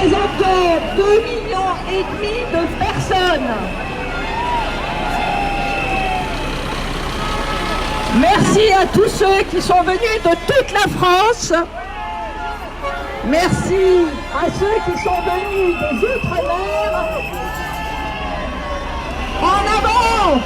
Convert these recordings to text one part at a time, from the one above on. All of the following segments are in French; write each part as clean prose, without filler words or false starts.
représente 2,5 millions de personnes. Merci à tous ceux qui sont venus de toute la France. Merci à ceux qui sont venus des Outre-mer. En avant!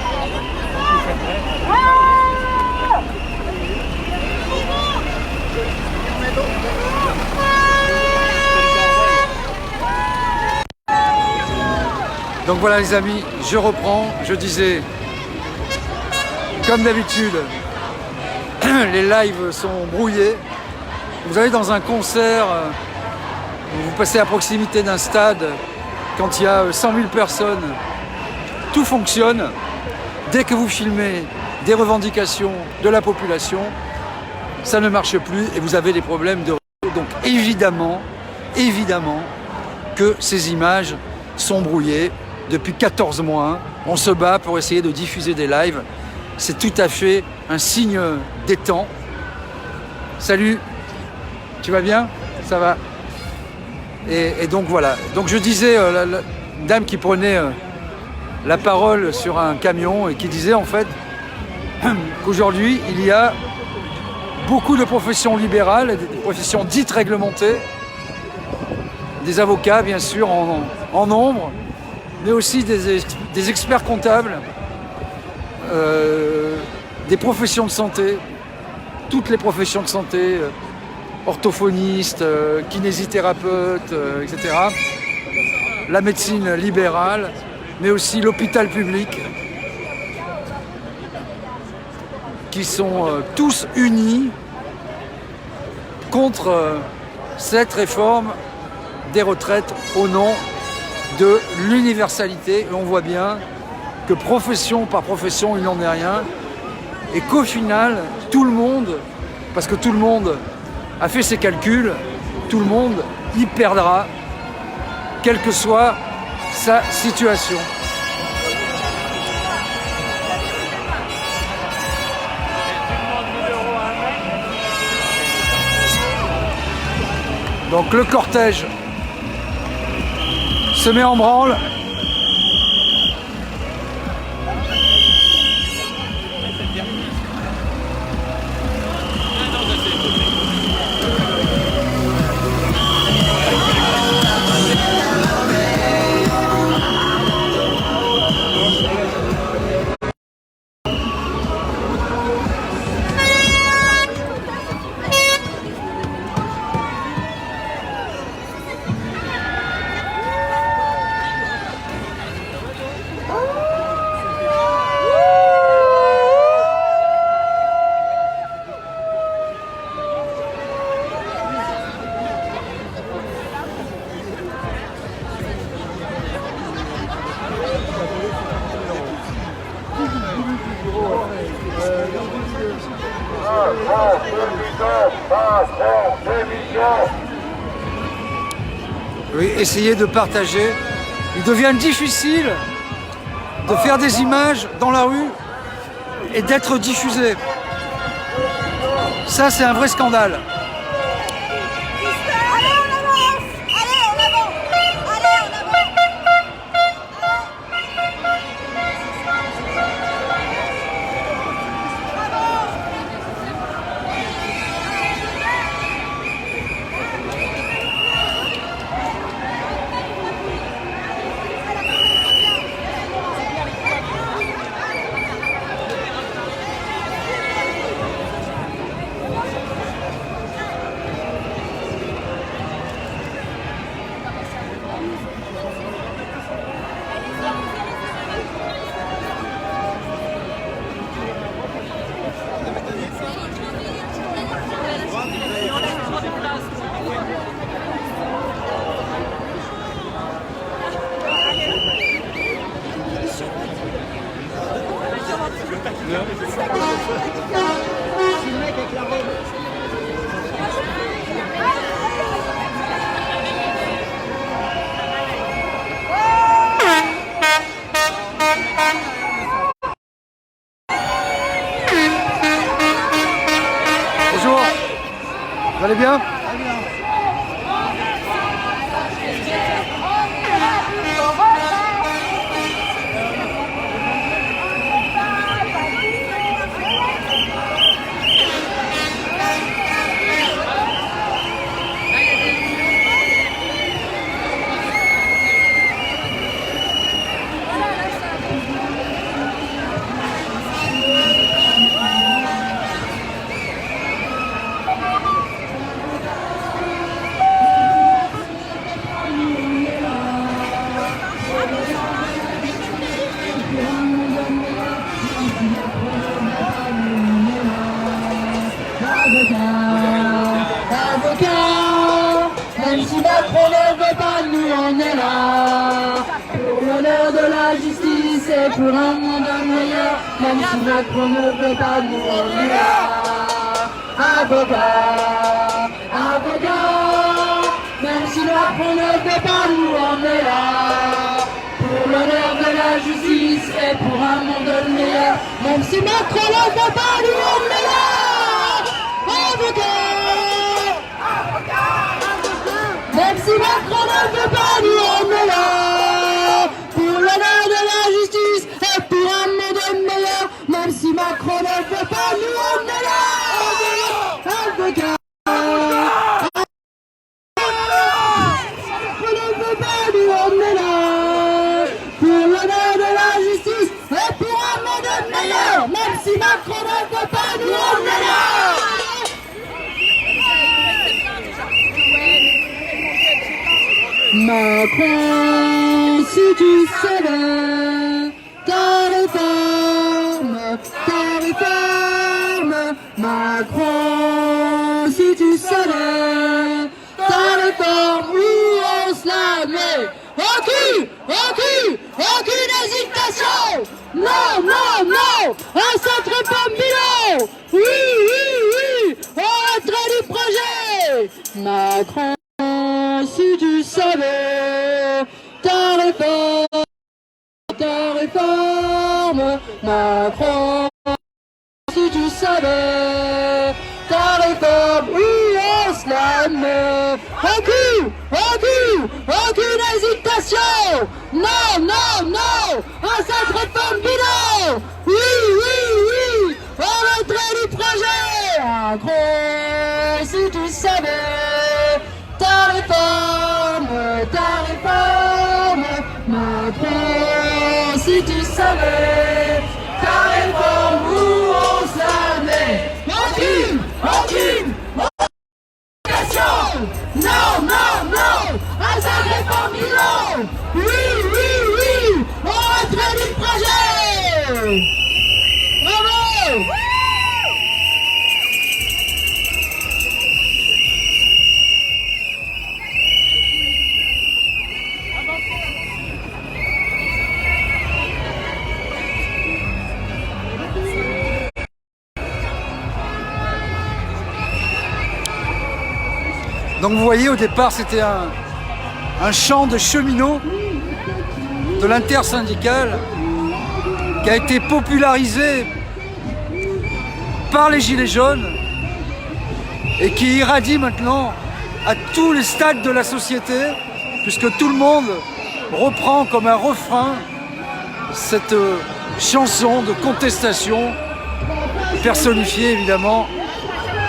Donc voilà les amis, je reprends, je disais, comme d'habitude, les lives sont brouillés. Vous allez dans un concert, vous passez à proximité d'un stade, quand il y a 100 000 personnes, tout fonctionne. Dès que vous filmez des revendications de la population, ça ne marche plus et vous avez des problèmes de réseau. Donc évidemment que ces images sont brouillées. Depuis 14 mois, on se bat pour essayer de diffuser des lives. C'est tout à fait un signe des temps. Salut, tu vas bien? Ça va. Et donc voilà. Donc je disais, la dame qui prenait la parole sur un camion et qui disait en fait qu'aujourd'hui il y a beaucoup de professions libérales, des professions dites réglementées, des avocats bien sûr en nombre, mais aussi des experts comptables, des professions de santé, toutes les professions de santé, orthophonistes, kinésithérapeutes, etc. La médecine libérale, mais aussi l'hôpital public, qui sont tous unis contre cette réforme des retraites au nom de l'universalité. Et on voit bien que profession par profession, il n'en est rien. Et qu'au final, tout le monde, parce que tout le monde a fait ses calculs, tout le monde y perdra, quelle que soit sa situation. Donc le cortège se met en branle. Oui, essayez de partager. Il devient difficile de faire des images dans la rue et d'être diffusé. Ça, c'est un vrai scandale. et pour un monde meilleur, même si Macron ne veut pas nous, on est là. Avocat, avocat, même si Macron ne veut pas nous, on est là. Pour l'honneur de la justice et pour un monde meilleur, même si Macron ne veut pas nous, on est là. Avocat, même si Macron ne veut pas nous, on est là. Pour l'honneur de la justice et pour un monde meilleur, même si Macron ne veut pas nous, on est là. Avocat, Macron ne veut pas nous, on est là. Pour l'honneur de la justice et pour un monde meilleur, même si Macron ne veut pas nous, on est là. Macron, si tu savais ta réforme, Macron, si tu savais ta réforme, où on se la met. Aucune hésitation. Non, non, non, à cette réforme bilan. Oui, au retrait du projet. Macron, si tu savais ta réforme, Macron, si tu savais ta réforme, oui, on se la met. Aucune hésitation. Non, non, non, à cette réforme bilan. Oui, au retrait du projet. Macron, si tu savais ta réforme, Macron, si tu savais ta réforme, où on se la met. Aucune obligation. Non, non, non, à cette réforme bilan. Oui, au retrait du projet. Bravo. Donc vous voyez, au départ, c'était un chant de cheminots de l'intersyndicale qui a été popularisé par les Gilets jaunes et qui irradie maintenant à tous les stades de la société, puisque tout le monde reprend comme un refrain cette chanson de contestation personnifiée évidemment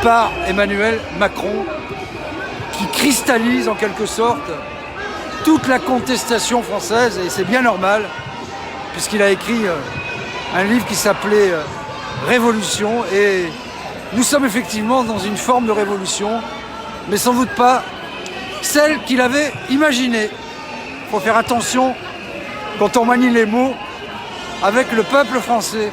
par Emmanuel Macron, qui cristallise en quelque sorte toute la contestation française, et c'est bien normal, puisqu'il a écrit un livre qui s'appelait Révolution, et nous sommes effectivement dans une forme de révolution, mais sans doute pas celle qu'il avait imaginée. Il faut faire attention quand on manie les mots avec le peuple français.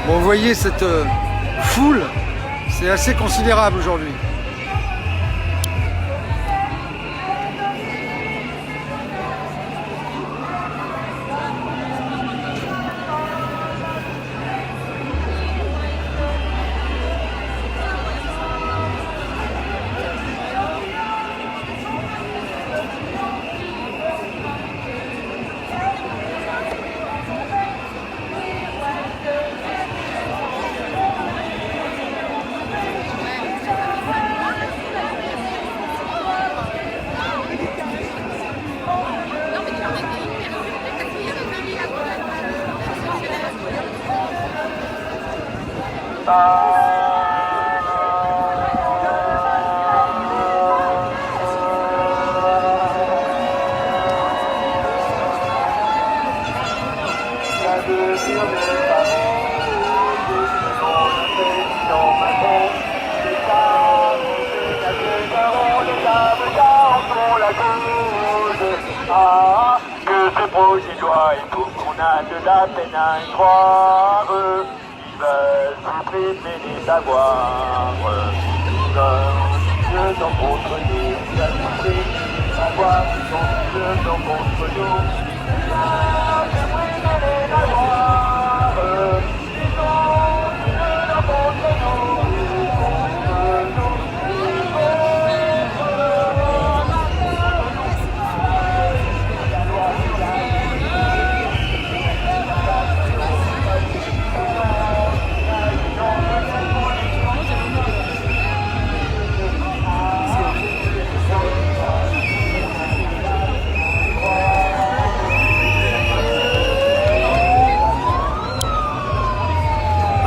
Bon, vous voyez cette foule, c'est assez considérable aujourd'hui. Que ce projet de loi est pour qu'on a de la peine à y croire. Ils veulent supprimer les savoirs. Ils sont contre nous, ils veulent supprimer les savoirs. Ils sont contre nous, ils veulent supprimer les savoirs. Ils sont contre nous,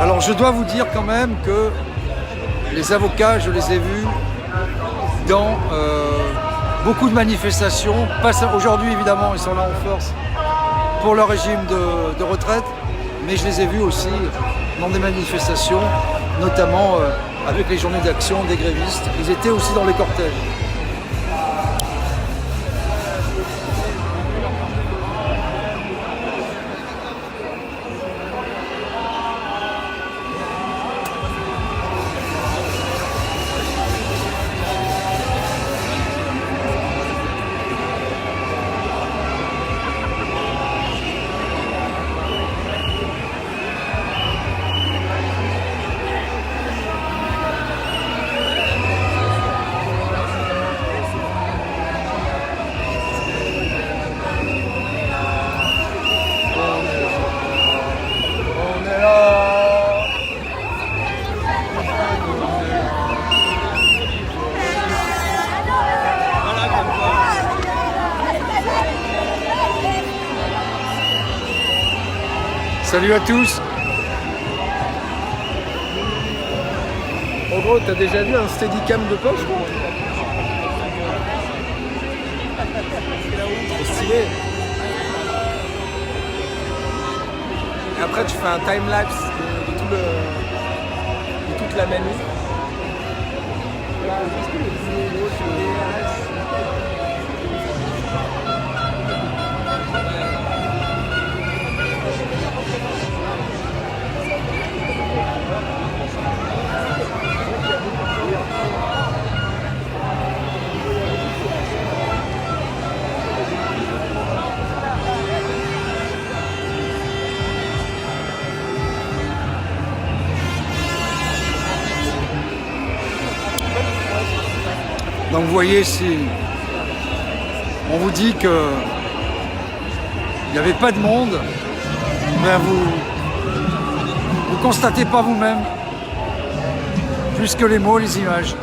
Alors je dois vous dire quand même que les avocats, je les ai vus dans beaucoup de manifestations. Pas aujourd'hui évidemment, ils sont là en force pour leur régime de retraite, mais je les ai vus aussi dans des manifestations, notamment avec les journées d'action des grévistes. Ils étaient aussi dans les cortèges. Salut à tous. En gros, t'as déjà vu un Steadicam de poche, quoi? C'est stylé. Et après, tu fais un time-lapse de toute la manie. Donc vous voyez, si on vous dit que il n'y avait pas de monde, ben vous constatez pas vous-même, plus que les mots, les images.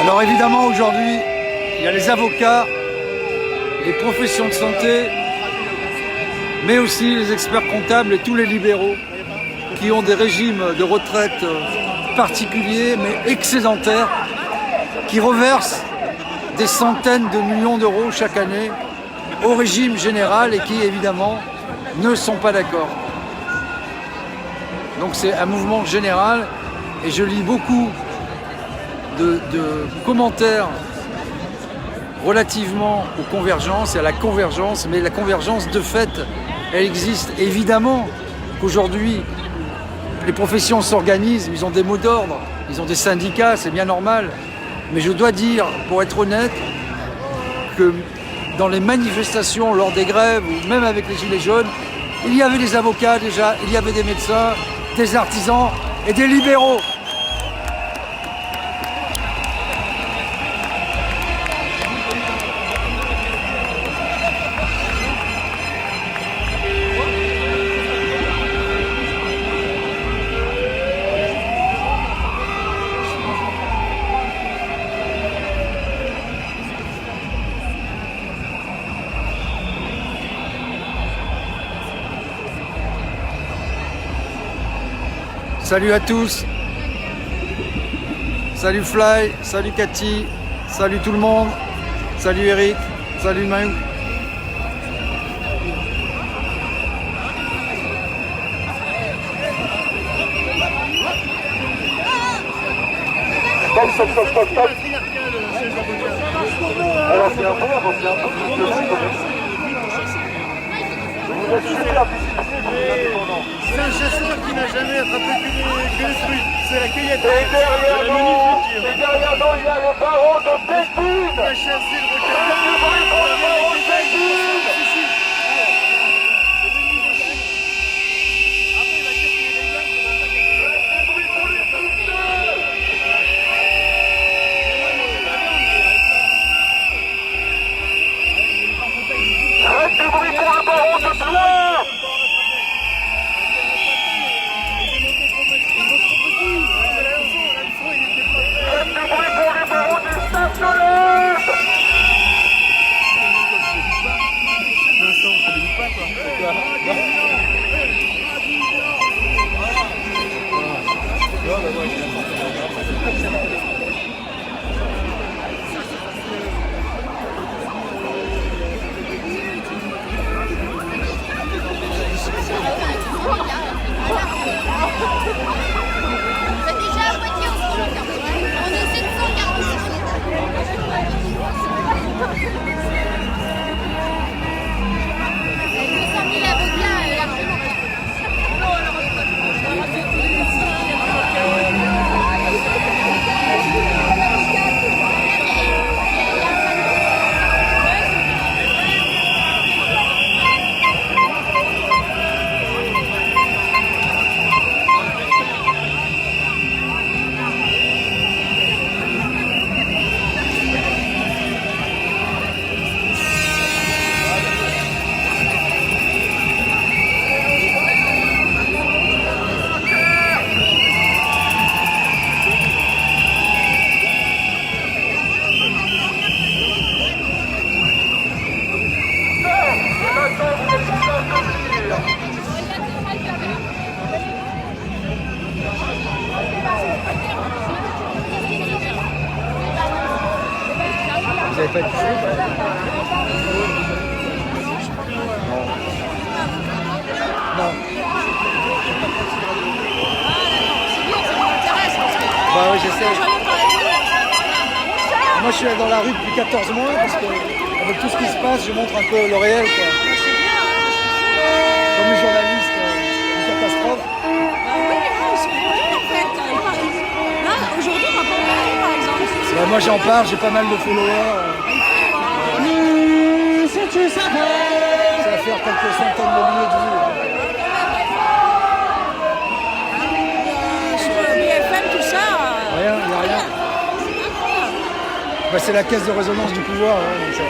Alors évidemment aujourd'hui, il y a les avocats, les professions de santé, mais aussi les experts comptables et tous les libéraux qui ont des régimes de retraite particuliers mais excédentaires, qui reversent des centaines de millions d'euros chaque année au régime général et qui évidemment ne sont pas d'accord. Donc c'est un mouvement général et je lis beaucoup de commentaires relativement aux convergences et à la convergence, mais la convergence de fait, elle existe. Évidemment qu'aujourd'hui, les professions s'organisent, ils ont des mots d'ordre, ils ont des syndicats, c'est bien normal. Mais je dois dire, pour être honnête, que dans les manifestations, lors des grèves, ou même avec les Gilets jaunes, il y avait des avocats déjà, il y avait des médecins, des artisans et des libéraux. Salut à tous, salut Fly, salut Cathy, salut tout le monde, salut Eric, salut Maï. Stop. Alors c'est un peu, c'est un peu plus de vous êtes super discipliné. C'est un chasseur qui n'a jamais attrapé que les fruits. C'est la cueillette. Et derrière nous, il y a le baron de Béthune. Il a chassé le requin. Le baron de Béthune. Arrête de bruit pour le baron de Blois. C'est déjà à moitié en stock. On est 746. Avec 200 000 avocats, largement. Vous avez pas de Non. Bah oui, j'essaie. Moi je suis dans la rue depuis 14 mois parce que avec tout ce qui se passe, je montre un peu le réel quoi. Moi j'en parle, j'ai pas mal de followers. Si tu savais. Ça va faire quelques centaines de milliers de vues. Sur le BFM, tout ça. Rien, il n'y a rien. Bah, c'est la caisse de résonance du pouvoir. Ouais, donc ça...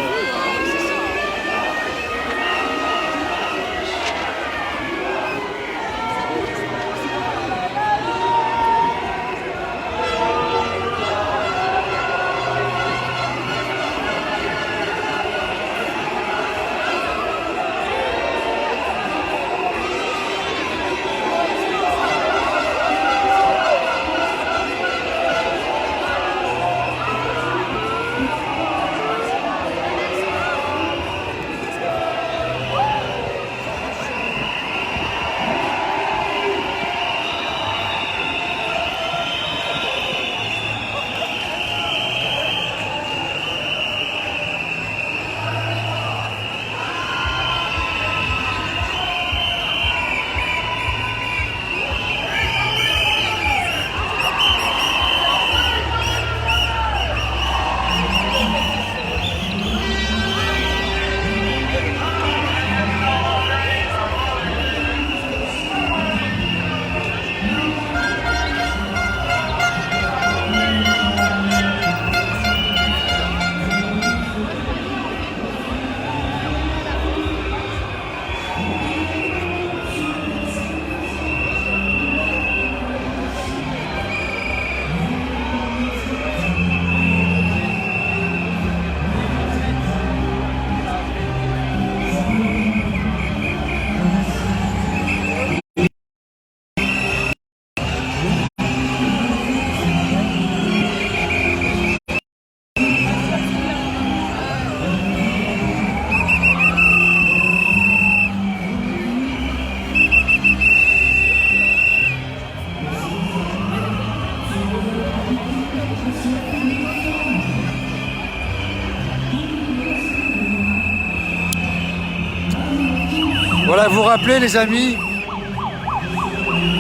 Voilà, vous vous rappelez les amis,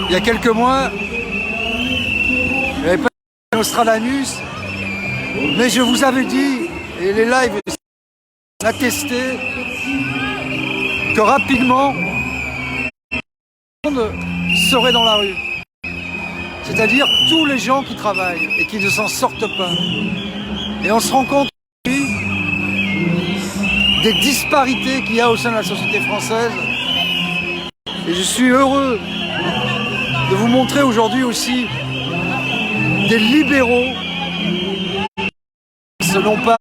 il y a quelques mois, il n'y avait pas Nostradamus, mais je vous avais dit, et les lives attestaient, que rapidement, tout le monde serait dans la rue. C'est-à-dire tous les gens qui travaillent et qui ne s'en sortent pas. Et on se rend compte des disparités qu'il y a au sein de la société française. Et je suis heureux de vous montrer aujourd'hui aussi des libéraux qui ne sont pas